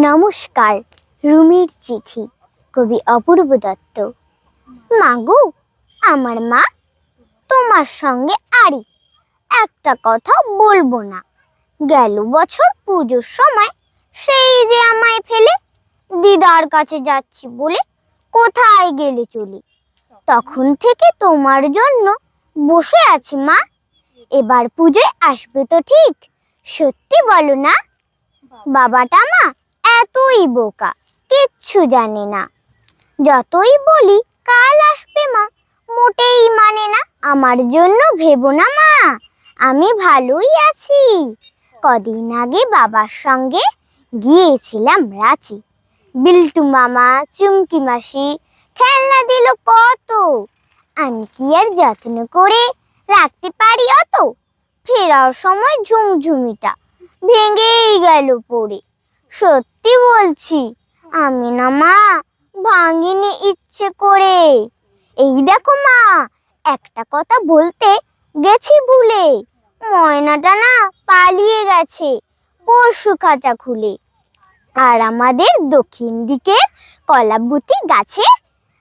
নমস্কার। রুমির চিঠি, কবি অপূর্ব দত্ত। মাগো, আমার মা তোমার সঙ্গে আড়ি একটা কথা বলবো না। গেল বছর পুজোর সময় সেই যে আমায় ফেলে দিদার কাছে যাচ্ছি বলে কোথায় গেলে চলে। তখন থেকে তোমার জন্য বসে আছি মা। এবার পুজোয় আসবে তো ঠিক? সত্যি বলো না? বাবাটা মা এতই বোকা, কিচ্ছু জানে না। যতই বলি কাল আসবে মা, মোটেই মানে না। আমার জন্য ভেবো না মা, আমি ভালোই আছি। কদিন আগে বাবার সঙ্গে গিয়েছিলাম রাঁচি। বিল্টু মামা, চুমকি মাসি খেলনা দিল কত, আমি কি আর যত্ন করে রাখতে পারি অত? ফেরার সময় ঝুমঝুমিটা ভেঙেই গেল পড়ে। সত্যি বলছি, আমি না মা ভাঙিনি ইচ্ছে করে। এই দেখো মা, একটা কথা বলতে গেছি ভুলে। ময়নাটা না পালিয়ে গেছে পরশু খাঁচা খুলে। আর আমাদের দক্ষিণ দিকের কলাবতী গাছে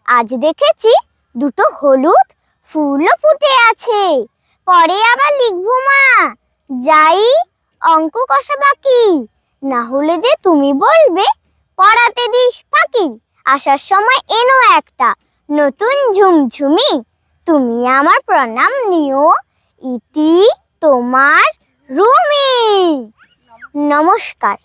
আজ দেখেছি দুটো হলুদ ফুলও ফুটে আছে। পরে আবার লিখবো মা, যাই অঙ্ক কষা বাকি, না হলে যে তুমি বলবে পড়াতে দিস ফাঁকি। আসার সময় এনো একটা নতুন ঝুমঝুমি, তুমি আমার প্রণাম নিও। ইতি তোমার রুমি। নমস্কার।